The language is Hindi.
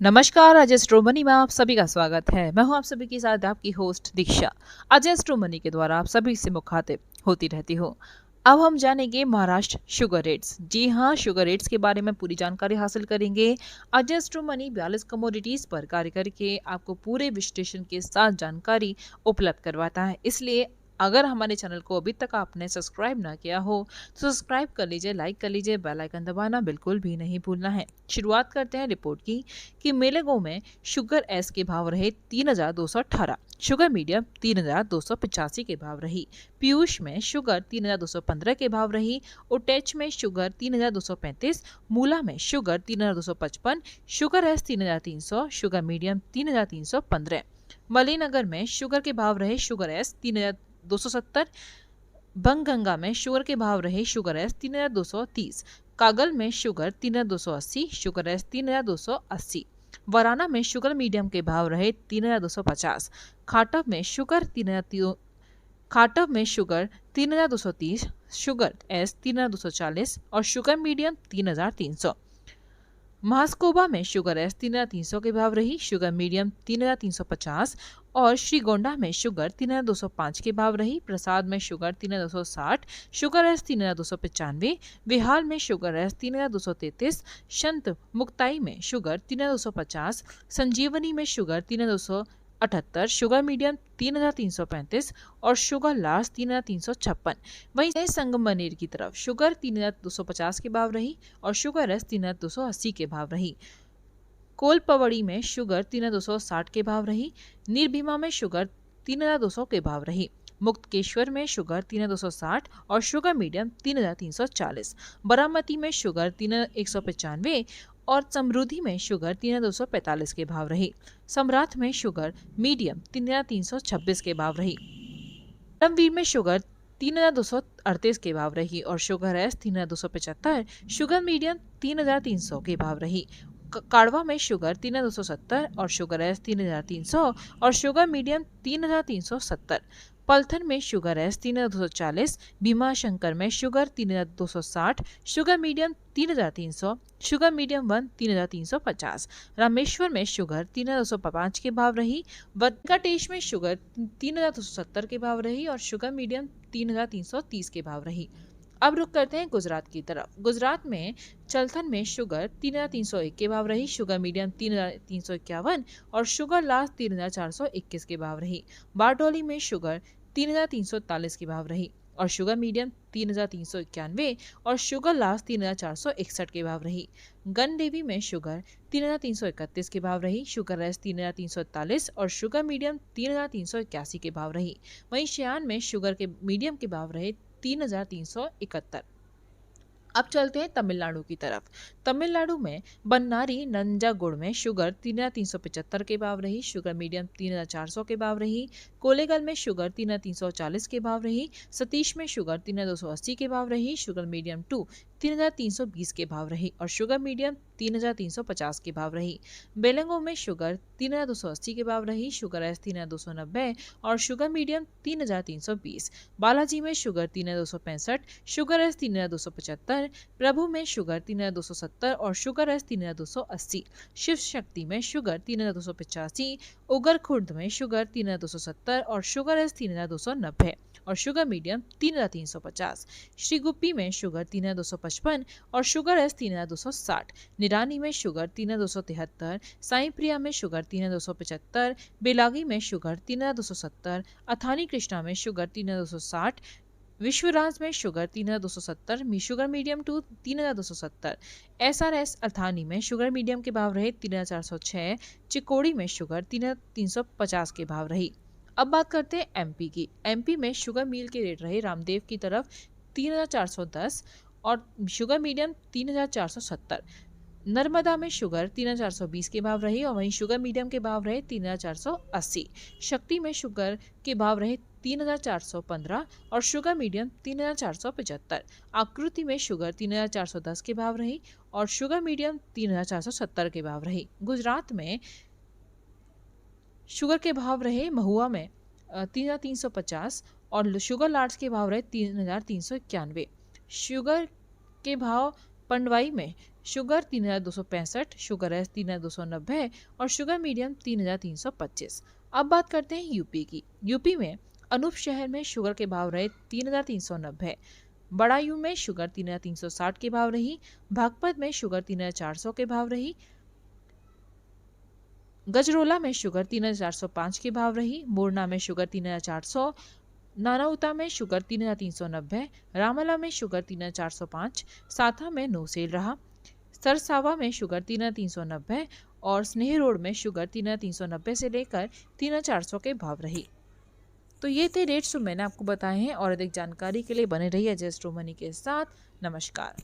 नमस्कार, आज एस्ट्रो मनी में आप सभी का स्वागत है। मैं हूं आप सभी के साथ आपकी होस्ट दीक्षा। आज एस्ट्रो मनी के द्वारा आप सभी से मुखातिब होती रहती हूं। अब हम जानेंगे महाराष्ट्र शुगर रेट्स। जी हां, शुगर रेट्स के बारे में पूरी जानकारी हासिल करेंगे। आज एस्ट्रो मनी 42 कमोडिटीज पर कार्य करके आपको पूरे विश्लेषण के साथ जानकारी उपलब्ध करवाता है। इसलिए अगर हमारे चैनल को अभी तक आपने सब्सक्राइब ना किया हो तो सब्सक्राइब कर लीजिए, लाइक कर लीजिए, बेल आइकन दबाना बिल्कुल भी नहीं भूलना है। शुरुआत करते हैं रिपोर्ट की कि मेलेगो में शुगर एस के भाव रहे 3,218, शुगर मीडियम 3,285 के भाव रही, पीयूष में शुगर 3,215 के भाव रही, ओटेच में शुगर 3,235, मूला में sugar 3,255, sugar S 3,300, sugar medium 3,315, मलीनगर में शुगर के भाव रहे शुगर एस 3,270, बंगगंगा में शुगर के भाव रहे शुगर एस 3,230, कागल में शुगर 3,280, शुगर एस 3,280, वराना में शुगर मीडियम के भाव रहे 3,250, खाटव में शुगर 3,230, शुगर एस 3,240 और शुगर मीडियम 3,300। महासकोबा में शुगर एस 3,300 के भाव रही, शुगर मीडियम 3,350 और श्रीगोंडा में शुगर 3,205 के भाव रही, प्रसाद में शुगर 3,260, शुगर एस 3,295, विहार में शुगर एस 3,233, संत मुक्ताई में शुगर 3,250, संजीवनी में शुगर 3,278, शुगर मीडियम 3,335 और शुगर लास्ट 3,356। वहीं संगमनेर की तरफ शुगर 3,250 के भाव रही और शुगर एस 3,280 के भाव रही। कोलपवड़ी में शुगर 3,260 के भाव रही, निर्भीमा में शुगर 3,200 के भाव रही, मुक्तकेश्वर में शुगर 3,260 और शुगर मीडियम 3,340, बारामती में शुगर 3,195 और समृद्धि में शुगर 3,245 के भाव रही, सम्राट में शुगर मीडियम 3,326 के भाव रही, परमवीर में शुगर 3,238 के भाव रही और शुगर एस 3,275, शुगर मीडियम 3,300 के भाव रही, काड़वा में शुगर 3,270 और शुगर एस 3,300 और शुगर मीडियम 3,370, पलथन में शुगर एस 3,240, भीमाशंकर में sugar 3,260, sugar medium 3,300, sugar medium 1 3,350, Rameshwar में शुगर 3,205 के भाव रही, वेंकटेश में शुगर 3,270 के भाव रही और शुगर मीडियम 3,330 के भाव रही। अब रुक करते हैं गुजरात की तरफ। गुजरात में चलथन में शुगर 3,301 के भाव रही, शुगर मीडियम 3,351 और शुगर लास्ट 3,421 के भाव रही, बारडोली में शुगर 3,341 के भाव रही और शुगर मीडियम 3,391 और शुगर लास्ट 3,461 के भाव रही, गनदेवी में शुगर 3,331 के भाव रही, शुगर एस 3,341 और शुगर मीडियम 3,381 के भाव रही। वहीं शयान में शुगर के मीडियम के भाव रहे 3,371। अब चलते हैं तमिलनाडु की तरफ। तमिलनाडु में बन्नारी नंजागुड़ में शुगर 3,375 के भाव रही, शुगर मीडियम 3,400 के भाव रही, कोलेगल में शुगर 3,340 के भाव रही, सतीश में शुगर 3,280 के भाव रही, शुगर मीडियम 2 3,320 के भाव रही और शुगर मीडियम 3,350 के भाव रही, बेलंगो में शुगर 3,280 के भाव रही, शुगर एस 3,290 और शुगर मीडियम 3,320, बालाजी में शुगर 3,265, शुगर एस 3,275, प्रभु में शुगर 3,270 और शुगर एस 3,280, शिव शक्ति में शुगर 3,285, उगर खुर्द में शुगर 3,270 और शुगर एस 3,290 और शुगर मीडियम 3,350, श्री गुप्पी में शुगर 3,255 और शुगर एस 3,260, निरानी में शुगर 3,273, साई प्रिया में शुगर 3,275, बेलागी में शुगर 3,270, अथानी कृष्णा में शुगर 3,260, विश्वराज में sugar 3,270, sugar medium 2 3,270, SRS Athani में शुगर मीडियम के भाव रहे 3,406, चिकोड़ी में शुगर 3,350 के भाव रही। अब बात करते हैं एमपी की। एमपी में शुगर मील के रेट रहे रामदेव की तरफ 3,410 और शुगर मीडियम 3,470, नर्मदा में शुगर 3,420 के भाव रही और वहीं शुगर मीडियम के भाव रहे 3,480, शक्ति में शुगर के भाव रहे 3,415 और शुगर मीडियम 3,475, आकृति में शुगर 3,410 के भाव रही और शुगर मीडियम 3,470 के भाव रही। गुजरात में शुगर के भाव रहे महुआ में 3,350 और शुगर लार्ज के भाव रहे 3,391, शुगर के भाव पंडवाई में शुगर 3265, शुगर एस 3290 और शुगर मीडियम 3325। अब बात करते हैं यूपी की। यूपी में अनूप शहर में शुगर के भाव रहे 3390, बड़ायू में शुगर 3360 के भाव रही, बागपत में शुगर 3400 के भाव रही, गजरोला में शुगर 3405 के भाव रही, मोरना में शुगर 3400, नानाउता में शुगर 3390, रामला में शुगर 3405, साथा में नौसेल रहा, सरसावा में शुगर 3390 और स्नेह रोड में शुगर 3390 से लेकर 3400 के भाव रही। तो ये थे रेट्स जो मैंने आपको बताए हैं और अधिक जानकारी के लिए बने रहिए एजेस्ट्रो मनी के साथ। नमस्कार।